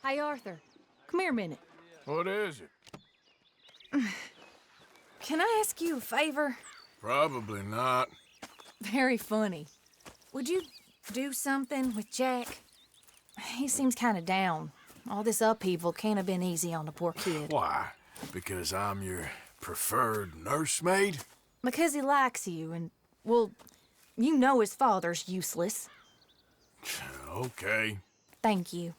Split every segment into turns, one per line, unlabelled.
Hey, Arthur. Come here a minute.
What is it?
Can I ask you a favor?
Probably not.
Very funny. Would you do something with Jack? He seems kind of down. All this upheaval can't have been easy on the poor kid.
Why? Because I'm your preferred nursemaid?
Because he likes you and, well, you know his father's useless.
Okay.
Thank you.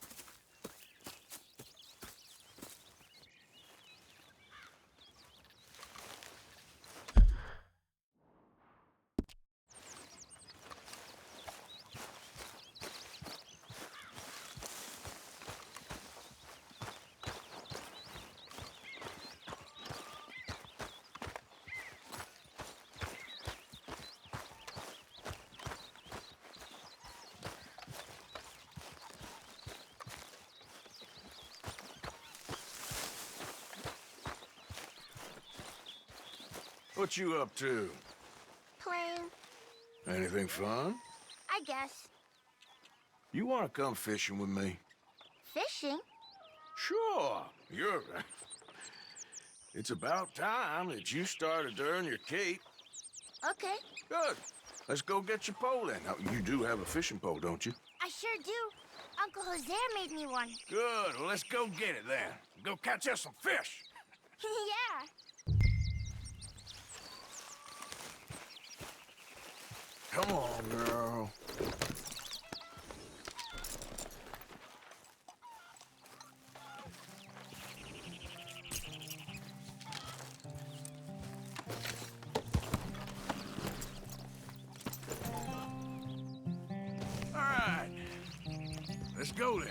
What you up to?
Playing,
Anything fun?
I guess.
You want to come fishing with me?
Fishing?
Sure. You're... It's about time that you started to earn your keep.
Okay,
Good. Let's go get your pole then. Now, you do have a fishing pole, don't you?
I sure do. Uncle Jose made me one.
Good. Well, let's go get it then. Go catch us some fish.
Yeah.
Come on, girl. All right. Let's go then.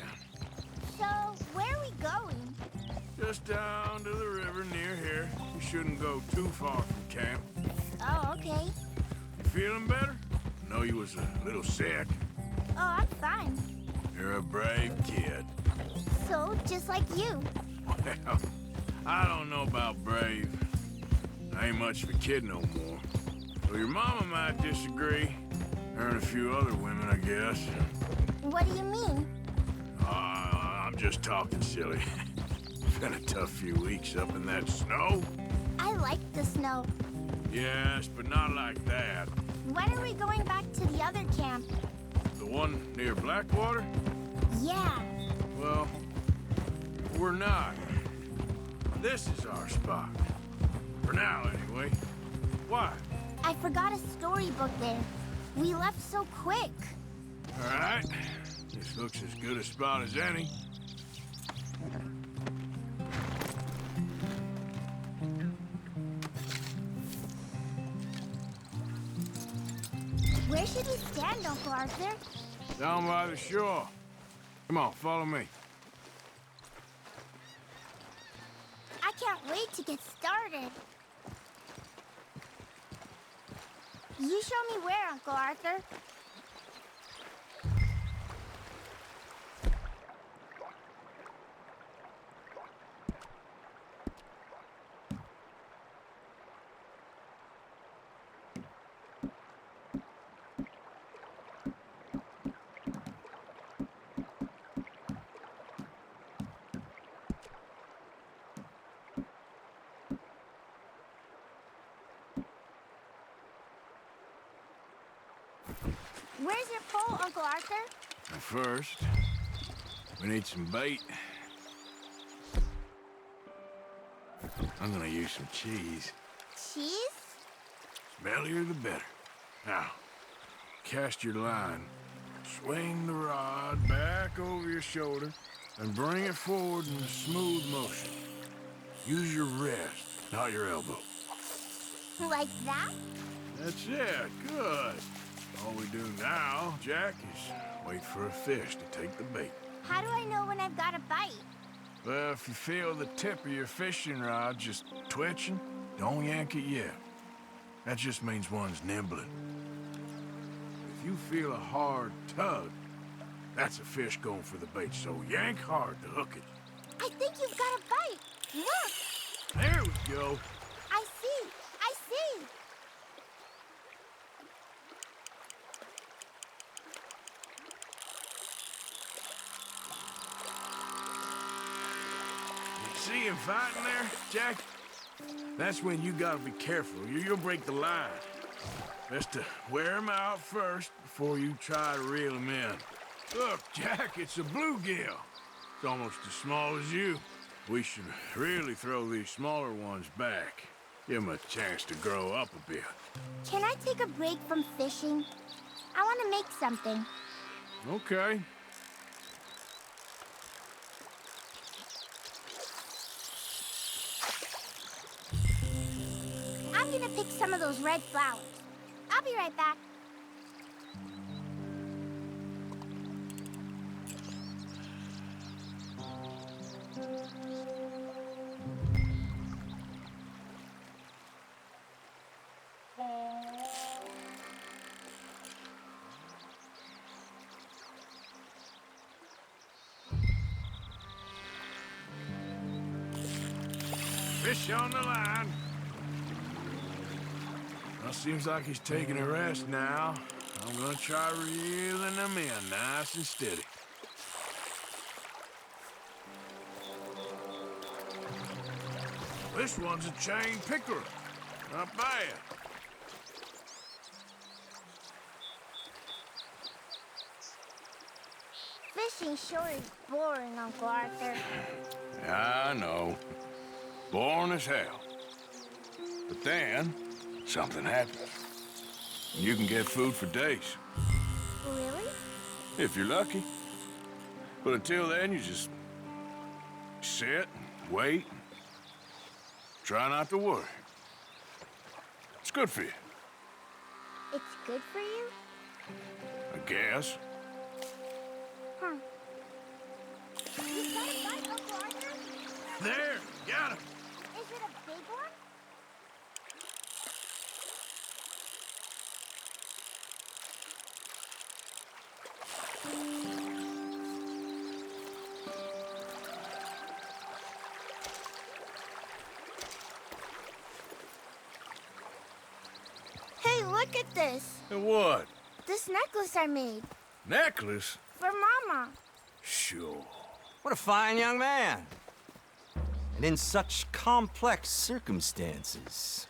So, where are we going?
Just down to the river near here. You shouldn't go too far from camp.
Oh, okay.
You feeling better? I know you was a little sick.
Oh, I'm fine.
You're a brave kid.
So, just like you.
Well, I don't know about brave. I ain't much of a kid no more. So your mama might disagree. Her and a few other women, I guess.
What do you mean?
I'm just talking silly. It's been a tough few weeks up in that snow.
I like the snow.
Yes, but not like that.
When are we going back to the other camp?
The one near Blackwater?
Yeah.
Well, we're not. This is our spot. For now, anyway. Why?
I forgot a storybook there. We left so quick.
All right. This looks as good a spot as any.
Where should we stand, Uncle Arthur?
Down by the shore. Come on, follow me.
I can't wait to get started. You show me where, Uncle Arthur. Where's your pole, Uncle Arthur?
Now first, we need some bait. I'm gonna use some cheese.
Cheese?
Smellier the better. Now, cast your line. Swing the rod back over your shoulder and bring it forward in a smooth motion. Use your wrist, not your elbow.
Like that?
That's it. Good. All we do now, Jack, is wait for a fish to take the bait.
How do I know when I've got a bite?
Well, if you feel the tip of your fishing rod just twitching, don't yank it yet. That just means one's nibbling. If you feel a hard tug, that's a fish going for the bait, so yank hard to hook it.
I think you've got a bite. Look!
There we go.
I see! I see!
See him fighting there, Jack? That's when you gotta be careful. You'll break the line. Best to wear him out first before you try to reel him in. Look, Jack, it's a bluegill. It's almost as small as you. We should really throw these smaller ones back. Give them a chance to grow up a bit.
Can I take a break from fishing? I want to make something.
Okay.
I'm gonna pick some of those red flowers. I'll be right back.
Fish on the line. Well, seems like he's taking a rest now. I'm gonna try reeling them in nice and steady. This one's a chain picker. Not bad.
Fishing sure is boring, Uncle Arthur.
I know. Boring as hell. But then, something happens. You can get food for days.
Really?
If you're lucky. But until then, you just sit and wait. And try not to worry. It's good for you,
It's good for you?
I guess.
Huh. You got a bite, Uncle Arthur?
There, got him.
Is it a big one? Hey, look at this.
And what?
This necklace I made.
Necklace?
For Mama.
Sure.
What a fine young man. And in such complex circumstances.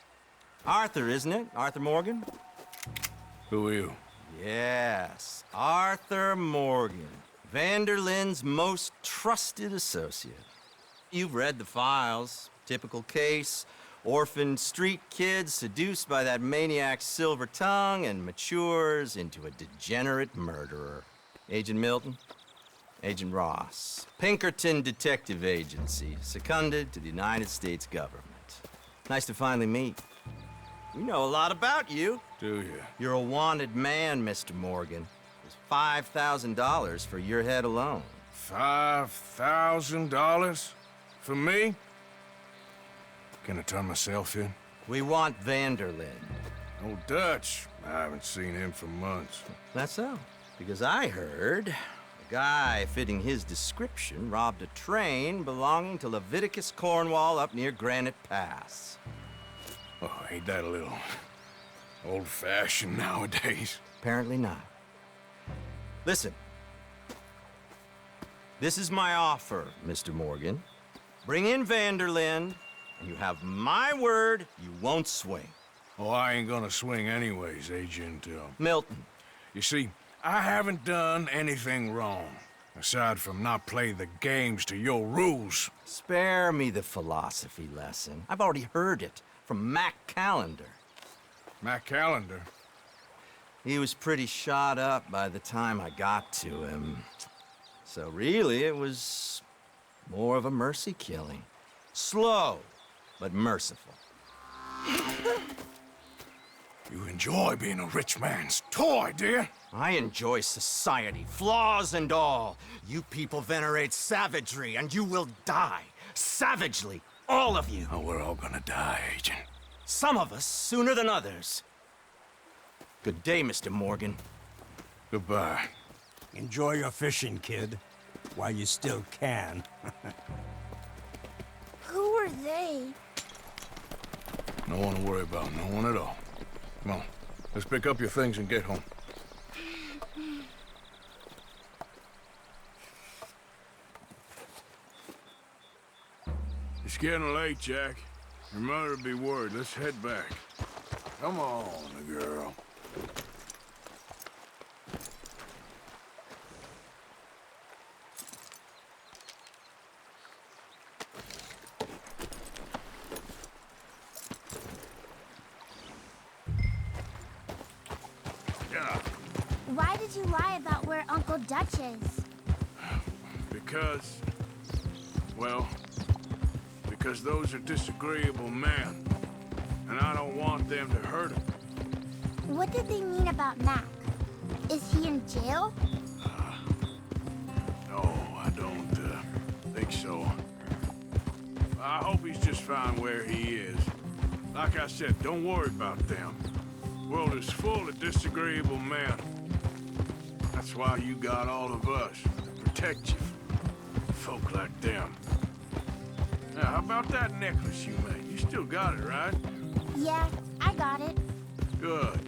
Arthur, isn't it? Arthur Morgan?
Who are you?
Yes, Arthur Morgan. Vanderlyn's most trusted associate. You've read the files. Typical case. Orphaned street kid seduced by that maniac's silver tongue and matures into a degenerate murderer. Agent Milton? Agent Ross. Pinkerton Detective Agency, seconded to the United States government. Nice to finally meet. We know a lot about you.
Do you?
You're a wanted man, Mr. Morgan. There's $5,000 for your head alone.
$5,000? For me? Can I turn myself in?
We want Vanderlyn.
Old Dutch. I haven't seen him for months.
That's so. Because I heard a guy fitting his description robbed a train belonging to Leviticus Cornwall up near Granite Pass.
Oh, ain't that a little old-fashioned nowadays?
Apparently not. Listen. This is my offer, Mr. Morgan. Bring in Vanderlyn, and you have my word you won't swing.
Oh, I ain't gonna swing anyways, Agent,
Milton.
You see, I haven't done anything wrong, aside from not play the games to your rules.
Spare me the philosophy lesson. I've already heard it from Mac Callender.
Matt Callender.
He was pretty shot up by the time I got to him. So really, it was more of a mercy killing. Slow, but merciful.
You enjoy being a rich man's toy, dear.
I enjoy society, flaws and all. You people venerate savagery, and you will die. Savagely, all of you.
Oh, we're all gonna die, Agent.
Some of us sooner than others. Good day, Mr. Morgan.
Goodbye.
Enjoy your fishing, kid, while you still can.
Who are they?
No one to worry about, no one at all. Come on, let's pick up your things and get home. getting late, Jack. Your mother'll be worried. Let's head back. Come on, girl. Yeah.
Why did you lie about where Uncle Dutch is?
Because... well... because those are disagreeable men. And I don't want them to hurt him.
What did they mean about Mac? Is he in jail?
No, I don't think so. I hope he's just fine where he is. Like I said, don't worry about them. The world is full of disagreeable men. That's why you got all of us, to protect you from folk like them. Now, how about that necklace you made? You still got it, right?
Yeah, I got it.
Good.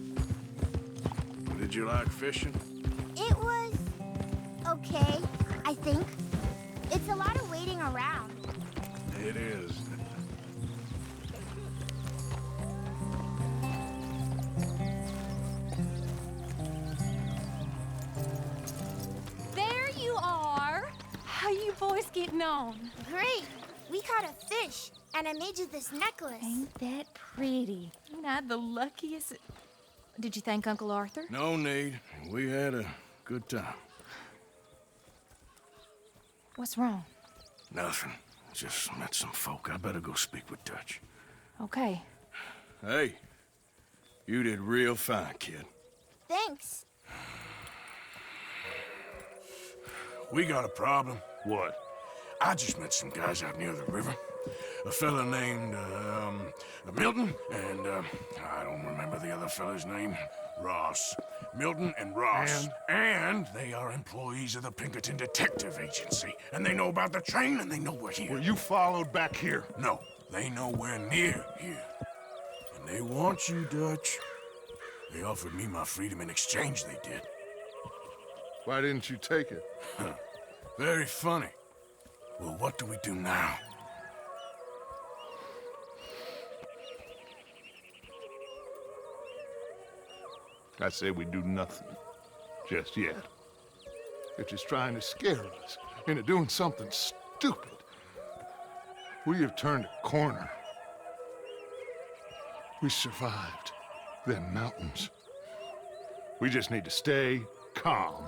Did you like fishing?
It was... okay, I think. It's a lot of waiting around.
It is.
There you are. How you boys getting on?
Great! We caught a fish, and I made you this necklace.
Ain't that pretty? Ain't I the luckiest? Did you thank Uncle Arthur?
No need. We had a good time.
What's wrong?
Nothing. Just met some folk. I better go speak with Dutch.
Okay.
Hey, you did real fine, kid.
Thanks.
We got a problem.
What?
I just met some guys out near the river. A fella named, Milton, and, I don't remember the other fella's name. Ross. Milton and Ross. And they are employees of the Pinkerton Detective Agency. And they know about the train, and they know we're here.
Were you followed back here?
No, they know we're near here. And they want you, Dutch. They offered me my freedom in exchange, they did.
Why didn't you take it?
Very funny. Well, what do we do now?
I say we do nothing. Just yet. They're just trying to scare us into doing something stupid. We have turned a corner. We survived them mountains. We just need to stay calm